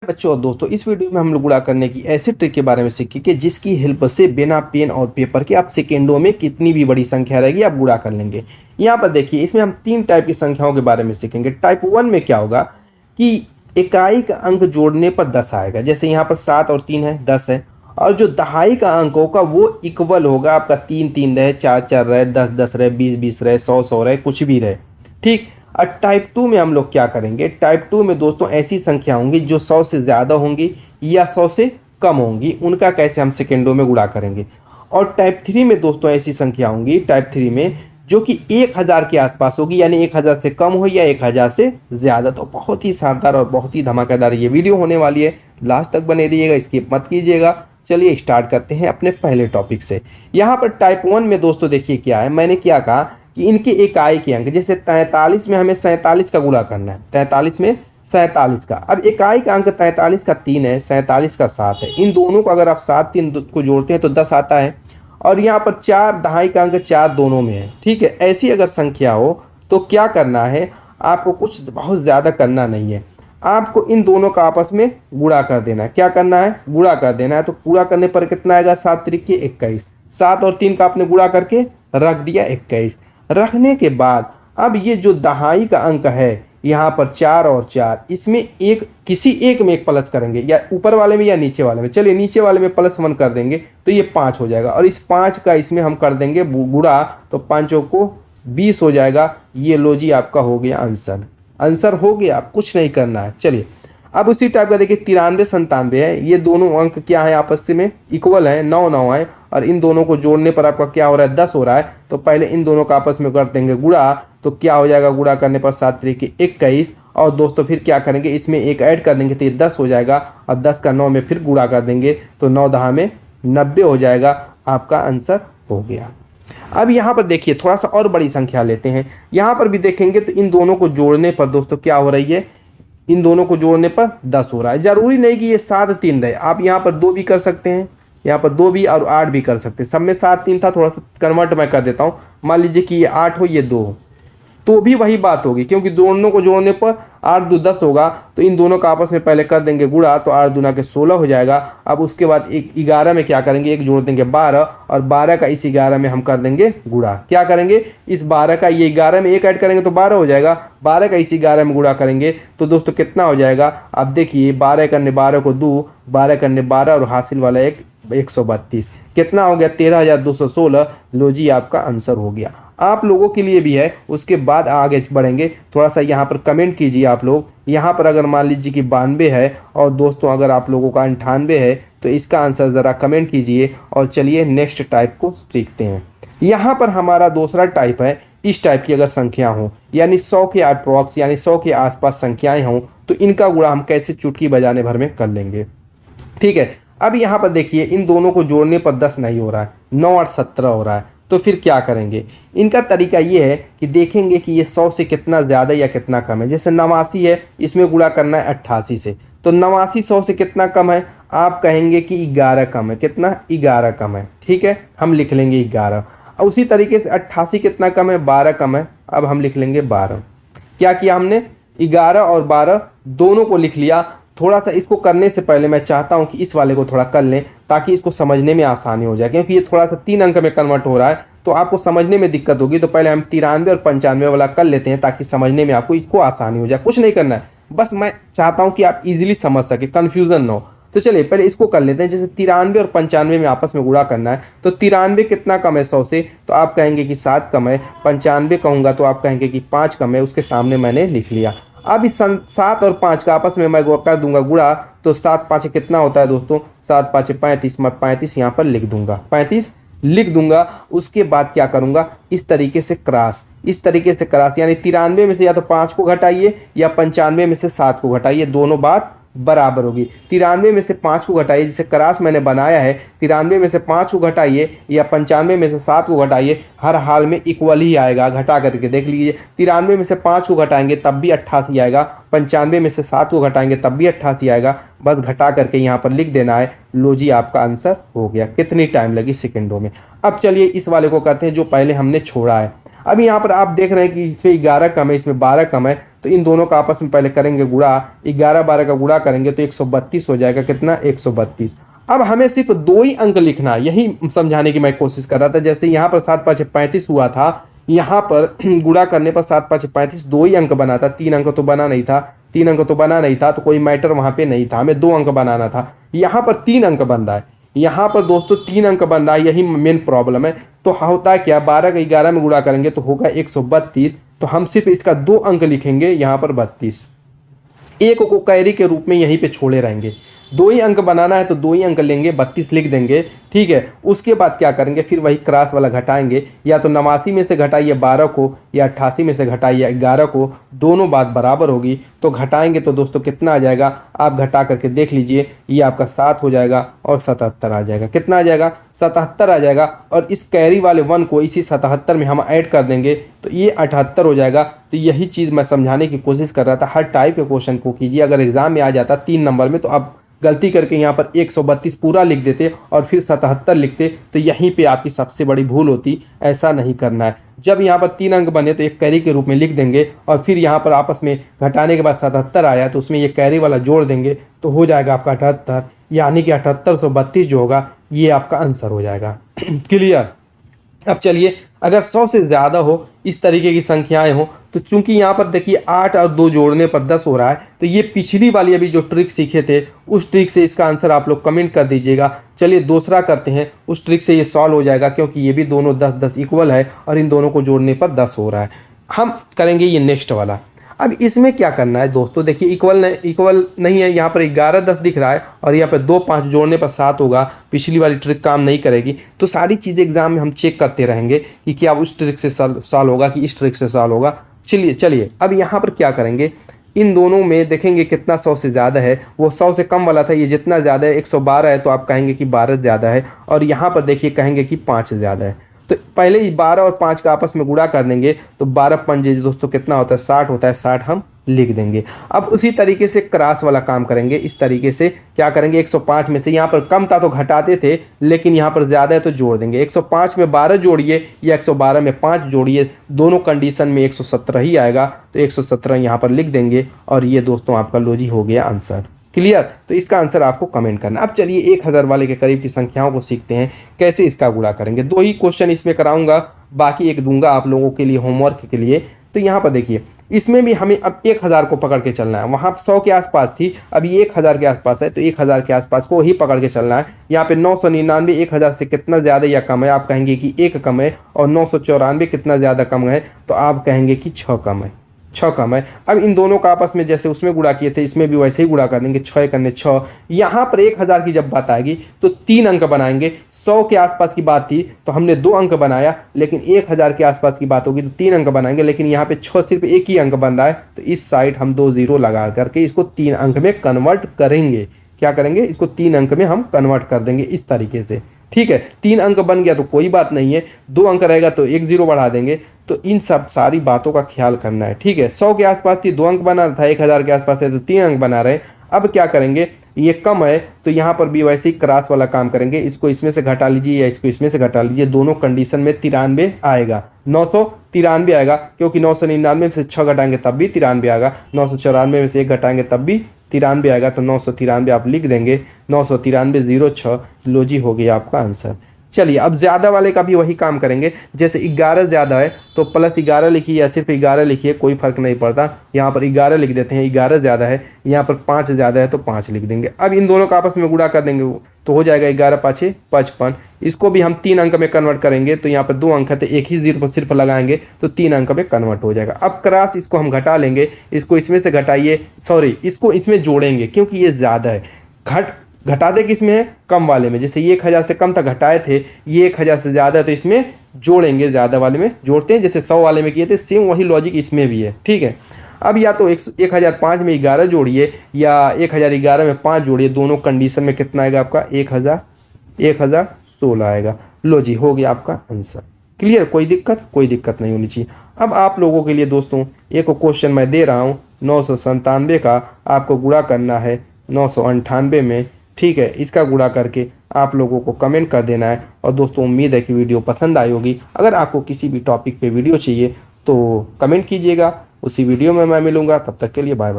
बच्चों और दोस्तों, इस वीडियो में हम लोग गुणा करने की ऐसे ट्रिक के बारे में सीखेंगे जिसकी हेल्प से बिना पेन और पेपर के आप सेकेंडों में कितनी भी बड़ी संख्या रहेगी आप गुणा कर लेंगे। यहाँ पर देखिए, इसमें हम 3 टाइप की संख्याओं के बारे में सीखेंगे। टाइप 1 में क्या होगा कि इकाई का अंक जोड़ने पर 10 आएगा। जैसे यहाँ पर 7 और 3 है, 10 है। और जो दहाई का अंक होगा वो इक्वल होगा, आपका 3 3 रहे, 4 4 रहे, 10 10 रहे, 20 20 रहे, 100 100 रहे, कुछ भी रहे। ठीक। और टाइप 2 में हम लोग क्या करेंगे? टाइप 2 में दोस्तों ऐसी संख्या होंगी जो 100 से ज़्यादा होंगी या 100 से कम होंगी, उनका कैसे हम सेकेंडों में गुणा करेंगे। और टाइप 3 में दोस्तों ऐसी संख्या होंगी, टाइप 3 में जो कि 1000 के आसपास होगी, यानी 1000 से कम हो या 1000 से ज़्यादा। तो बहुत ही शानदार और बहुत ही धमाकेदार ये वीडियो होने वाली है, लास्ट तक बने रहिएगा, स्किप मत कीजिएगा। चलिए स्टार्ट करते हैं अपने पहले टॉपिक से। यहाँ पर टाइप 1 में दोस्तों देखिए क्या है, मैंने क्या कहा कि इनके इकाई के अंक, जैसे 43 में हमें 47 का गुणा करना है, 43 में 47 का। अब इकाई का अंक 43 का 3 है, 47 का 7 है। इन दोनों को अगर आप 7 3 को जोड़ते हैं तो 10 आता है। और यहाँ पर 4 दहाई का अंक 4 दोनों में है। ठीक है, ऐसी अगर संख्या हो तो क्या करना है, आपको कुछ बहुत ज़्यादा करना नहीं है, आपको इन दोनों का आपस में गुणा कर देना है। क्या करना है? गुणा कर देना है। तो पूरा करने पर कितना आएगा? 7 त्रिक 21। 7 और 3 का आपने गुणा करके रख दिया 21। रखने के बाद अब ये जो दहाई का अंक है यहाँ पर 4 और 4, इसमें एक किसी एक में एक प्लस करेंगे, या ऊपर वाले में या नीचे वाले में। चलिए नीचे वाले में +1 कर देंगे तो ये 5 हो जाएगा। और इस 5 का इसमें हम कर देंगे गुणा, तो 5 को 20 हो जाएगा। ये लो जी, आपका हो गया आंसर। आंसर हो गया, आप कुछ नहीं करना है। चलिए अब उसी टाइप का देखिए, 93 97 है। ये दोनों अंक क्या है? आपस में इक्वल है, 9 9 है। और इन दोनों को जोड़ने पर आपका क्या हो रहा है? 10 हो रहा है। तो पहले इन दोनों का आपस में कर देंगे गुणा, तो क्या हो जाएगा? गुणा करने पर 7 त्रिक 21। और दोस्तों फिर क्या करेंगे, इसमें एक ऐड कर देंगे तो ये 10 हो जाएगा। और 10 का 9 में फिर गुणा कर देंगे तो 9 दहा में 90 हो जाएगा। आपका आंसर हो गया। अब यहाँ पर देखिए, थोड़ा सा और बड़ी संख्या लेते हैं। यहाँ पर भी देखेंगे तो इन दोनों को जोड़ने पर दोस्तों क्या हो रही है? इन दोनों को जोड़ने पर 10 हो रहा है। जरूरी नहीं कि ये 7 3 रहे, आप यहाँ पर 2 भी कर सकते हैं, यहाँ पर 2 भी और 8 भी कर सकते हैं। सब में 7 3 था, थोड़ा सा कन्वर्ट मैं कर देता हूँ। मान लीजिए कि ये 8 हो, ये 2 हो, तो भी वही बात होगी, क्योंकि दोनों को जोड़ने पर 8 2 10 होगा। तो इन दोनों का आपस में पहले कर देंगे गुणा, तो 8 दूना के 16 हो जाएगा। अब उसके बाद एक 11 में क्या करेंगे, एक जोड़ देंगे 12, और 12 का इस 11 में हम कर देंगे गुणा। क्या करेंगे? इस 12 का ये 11 में एक ऐड करेंगे तो 12 हो जाएगा। 12 का इस 11 में गुणा करेंगे तो दोस्तों कितना हो जाएगा? अब देखिए, 12 करने 12 को 2, 12 करने 12 और हासिल वाला 132, कितना हो गया? 13,216। लो जी, आपका आंसर हो गया। आप लोगों के लिए भी है, उसके बाद आगे बढ़ेंगे। थोड़ा सा यहाँ पर कमेंट कीजिए आप लोग। यहाँ पर अगर मान लीजिए कि 92 है, और दोस्तों अगर आप लोगों का 98 है, तो इसका आंसर ज़रा कमेंट कीजिए। और चलिए नेक्स्ट टाइप को सीखते हैं। यहाँ पर हमारा दूसरा टाइप है, इस टाइप की अगर संख्या हो, यानी 100 के अप्रॉक्स, यानी 100 के आसपास संख्याएँ हों, तो इनका गुणा हम कैसे चुटकी बजाने भर में कर लेंगे। ठीक है, अब यहाँ पर देखिए, इन दोनों को जोड़ने पर 10 नहीं हो रहा है, 9 और 17 हो रहा है। तो फिर क्या करेंगे? इनका तरीका ये है कि देखेंगे कि ये 100 से कितना ज़्यादा या कितना कम है। जैसे 89 है, इसमें गुणा करना है 88 से, तो 89 100 से कितना कम है? आप कहेंगे कि 11 कम है। कितना? 11 कम है। ठीक है, हम लिख लेंगे 11। और उसी तरीके से 88 कितना कम है? 12 कम है। अब हम लिख लेंगे 12। क्या किया हमने? 11 और 12 दोनों को लिख लिया। थोड़ा सा इसको करने से पहले मैं चाहता हूं कि इस वाले को थोड़ा कर लें, ताकि इसको समझने में आसानी हो जाए, क्योंकि ये थोड़ा सा 3 अंक में कन्वर्ट हो रहा है, तो आपको समझने में दिक्कत होगी। तो पहले हम 93 और 95 वाला कर लेते हैं, ताकि समझने में आपको इसको आसानी हो जाए। कुछ नहीं करना है, बस मैं चाहता हूँ कि आप इजीली समझ सके, कन्फ्यूज़न ना हो। तो चलिए पहले इसको कर लेते हैं। जैसे 93 और 95 में आपस में गुणा करना है, तो 93 कितना कम है 100 से? तो आप कहेंगे कि 7 कम है। 95 कहूँगा तो आप कहेंगे कि 5 कम है। उसके सामने मैंने लिख लिया। अब इस 7 और 5 का आपस में मैं कर दूंगा गुणा, तो 7 5 कितना होता है दोस्तों? 7 5 35। मैं 35 यहाँ पर लिख दूंगा, 35 लिख दूंगा। उसके बाद क्या करूंगा? इस तरीके से क्रॉस, इस तरीके से क्रॉस, यानी 93 में से या तो 5 को घटाइए या 95 में से 7 को घटाइए, दोनों बात बराबर होगी। 93 में से 5 को घटाइए, जिसे क्रॉस मैंने बनाया है, 93 में से 5 को घटाइए या 95 में से 7 को घटाइए, हर हाल में इक्वल ही आएगा। घटा करके देख लीजिए, 93 में से 5 को घटाएंगे तब भी 88 आएगा, 95 में से 7 को घटाएंगे तब भी 88 आएगा। बस घटा करके यहाँ पर लिख देना है। लो जी, आपका आंसर हो गया। कितनी टाइम लगी? सेकेंडों में। अब चलिए इस वाले को करते हैं जो पहले हमने छोड़ा है। अब यहाँ पर आप देख रहे हैं कि इसमें 11 कम है, इसमें 12 कम है, तो इन दोनों का आपस में पहले करेंगे गुणा, 11 12 का गुणा करेंगे तो 132 हो जाएगा। कितना? 132। अब हमें सिर्फ दो ही अंक लिखना है, यही समझाने की मैं कोशिश कर रहा था। जैसे यहाँ पर 7 5 35 हुआ था, यहाँ पर गुणा करने पर 7 5 35 दो ही अंक बना था, 3 अंक तो बना नहीं था, 3 अंक तो बना नहीं था, तो कोई मैटर वहाँ पे नहीं था, हमें 2 अंक बनाना था। यहाँ पर 3 अंक बन रहा है, यहाँ पर दोस्तों 3 अंक बन रहा है, यही मेन प्रॉब्लम है। तो होता है क्या, 12 का 11 में गुणा करेंगे तो होगा 132। तो हम सिर्फ इसका 2 अंक लिखेंगे, यहाँ पर 32, एक को कैरी के रूप में यहीं पे छोड़े रहेंगे। 2 ही अंक बनाना है तो 2 ही अंक लेंगे, 32 लिख देंगे, ठीक है। उसके बाद क्या करेंगे, फिर वही क्रॉस वाला घटाएंगे, या तो 89 में से घटाइए 12 को, या 88 में से घटाइए 11 को, दोनों बात बराबर होगी। तो घटाएंगे तो दोस्तों कितना आ जाएगा, आप घटा करके देख लीजिए, ये आपका 7 हो जाएगा और 77 आ जाएगा। कितना आ जाएगा? 77 आ जाएगा। और इस कैरी वाले 1 को इसी 77 में हम ऐड कर देंगे तो ये 78 हो जाएगा। तो यही चीज़ मैं समझाने की कोशिश कर रहा था। हर टाइप के क्वेश्चन को कीजिए, अगर एग्जाम में आ जाता 3 नंबर में तो आप गलती करके यहाँ पर 132 पूरा लिख देते और फिर 77 लिखते, तो यहीं पे आपकी सबसे बड़ी भूल होती। ऐसा नहीं करना है। जब यहाँ पर 3 अंक बने तो एक कैरी के रूप में लिख देंगे, और फिर यहाँ पर आपस में घटाने के बाद 77 आया तो उसमें ये कैरी वाला जोड़ देंगे, तो हो जाएगा आपका 78, यानी कि 7832 जो होगा ये आपका आंसर हो जाएगा। क्लियर? अब चलिए, अगर 100 से ज़्यादा हो, इस तरीके की संख्याएं हो, तो चूंकि यहाँ पर देखिए 8 और 2 जोड़ने पर 10 हो रहा है, तो ये पिछली वाली अभी जो ट्रिक सीखे थे उस ट्रिक से इसका आंसर आप लोग कमेंट कर दीजिएगा। चलिए दूसरा करते हैं, उस ट्रिक से ये सॉल्व हो जाएगा, क्योंकि ये भी दोनों 10 10 इक्वल है और इन दोनों को जोड़ने पर 10 हो रहा है। हम करेंगे ये नेक्स्ट वाला। अब इसमें क्या करना है दोस्तों, देखिए इक्वल नहीं है, यहाँ पर 11 10 दिख रहा है और यहाँ पर 2 5 जोड़ने पर 7 होगा। पिछली वाली ट्रिक काम नहीं करेगी। तो सारी चीज़ें एग्जाम में हम चेक करते रहेंगे कि क्या उस ट्रिक से सॉल्व होगा कि इस ट्रिक से सॉल्व होगा। चलिए अब यहाँ पर क्या करेंगे, इन दोनों में देखेंगे कितना 100 से ज़्यादा है। वो 100 से कम वाला था, ये जितना ज़्यादा है 112 है, तो आप कहेंगे कि 12 ज़्यादा है। और यहाँ पर देखिए कहेंगे कि 5 ज़्यादा है। तो पहले ही 12 और 5 का आपस में गुणा कर देंगे, तो 12 पंजे दोस्तों कितना होता है, 60 होता है। 60 हम लिख देंगे। अब उसी तरीके से क्रॉस वाला काम करेंगे। इस तरीके से क्या करेंगे, 105 में से यहाँ पर कम था तो घटाते थे, लेकिन यहाँ पर ज़्यादा है तो जोड़ देंगे। 105 में 12 जोड़िए या 112 में 5 जोड़िए, दोनों कंडीशन में 117 ही आएगा। तो 117 यहाँ पर लिख देंगे और ये दोस्तों आपका लो जी हो गया आंसर। क्लियर? तो इसका आंसर आपको कमेंट करना। अब चलिए 1000 वाले के करीब की संख्याओं को सीखते हैं, कैसे इसका गुणा करेंगे। 2 ही क्वेश्चन इसमें कराऊंगा, बाकी एक दूंगा आप लोगों के लिए होमवर्क के लिए। तो यहाँ पर देखिए, इसमें भी हमें अब 1000 को पकड़ के चलना है। वहाँ 100 के आसपास थी, अब ये 1000 के आसपास है, तो 1000 के आसपास को ही पकड़ के चलना है। यहाँ पे 999 1000 से कितना ज़्यादा या कम है, आप कहेंगे कि 1 कम है। और 994 कितना ज़्यादा कम है, तो आप कहेंगे कि 6 कम है। 6 कम है। अब इन दोनों का आपस में जैसे उसमें गुणा किए थे, इसमें भी वैसे ही गुणा कर देंगे। 6 करने 6। यहाँ पर 1000 की जब बात आएगी तो 3 अंक बनाएंगे। 100 के आसपास की बात थी तो हमने 2 अंक बनाया, लेकिन 1000 के आसपास की बात होगी तो 3 अंक बनाएंगे। लेकिन यहाँ पे 6 सिर्फ एक ही अंक बन रहा है, तो इस साइड हम 2 0 लगा करके इसको 3 अंक में कन्वर्ट करेंगे। क्या करेंगे, इसको 3 अंक में हम कन्वर्ट कर देंगे इस तरीके से। ठीक है, 3 अंक बन गया तो कोई बात नहीं है, 2 अंक रहेगा तो 1 0 बढ़ा देंगे। तो इन सब सारी बातों का ख्याल करना है। ठीक है, 100 के आसपास थी 2 अंक बना रहा था, 1000 के आसपास है तो 3 अंक बना रहे हैं। अब क्या करेंगे, ये कम है तो यहाँ पर भी वैसे ही क्रॉस वाला काम करेंगे। इसको इसमें से घटा लीजिए या इसको इसमें से घटा लीजिए, दोनों कंडीशन में 93 आएगा। 993 आएगा, क्योंकि 999 में से 6 घटाएंगे तब भी 93 आएगा। 994 में से 1 घटाएंगे तब भी 93 आएगा। तो 993 आप लिख देंगे। 993 06 लो जी हो गया आपका आंसर। चलिए अब ज़्यादा वाले का भी वही काम करेंगे। जैसे 11 ज़्यादा है तो प्लस 11 लिखिए या सिर्फ 11 लिखिए, कोई फ़र्क नहीं पड़ता। यहाँ पर 11 लिख देते हैं, 11 ज़्यादा है। यहाँ पर 5 ज़्यादा है तो 5 लिख देंगे। अब इन दोनों का आपस में गुणा कर देंगे तो हो जाएगा 11 5 55। इसको भी हम 3 अंक में कन्वर्ट करेंगे, तो यहाँ पर 2 अंक है तो एक ही 0 पर सिर्फ लगाएंगे तो 3 अंक में कन्वर्ट हो जाएगा। अब क्रॉस इसको हम घटा लेंगे, इसको इसमें से घटाइए, सॉरी इसको इसमें जोड़ेंगे क्योंकि ये ज़्यादा है। घटाते किस में है, कम वाले में। जैसे ये 1000 से कम था घटाए थे, ये 1000 से ज़्यादा है तो इसमें जोड़ेंगे, ज़्यादा वाले में जोड़ते हैं जैसे 100 वाले में किए थे, सेम वही लॉजिक इसमें भी है। ठीक है, अब या तो 1005 में 11 जोड़िए या 1011 में 5 जोड़िए, दोनों कंडीशन में कितना आएगा आपका 1016 आएगा। लो जी हो गया आपका आंसर। क्लियर? कोई दिक्कत नहीं होनी चाहिए। अब आप लोगों के लिए दोस्तों एक क्वेश्चन मैं दे रहा हूँ, 997 का आपको गुणा करना है 998 में। ठीक है, इसका गुणा करके आप लोगों को कमेंट कर देना है। और दोस्तों उम्मीद है कि वीडियो पसंद आई होगी। अगर आपको किसी भी टॉपिक पे वीडियो चाहिए तो कमेंट कीजिएगा, उसी वीडियो में मैं मिलूंगा। तब तक के लिए बाय बाय।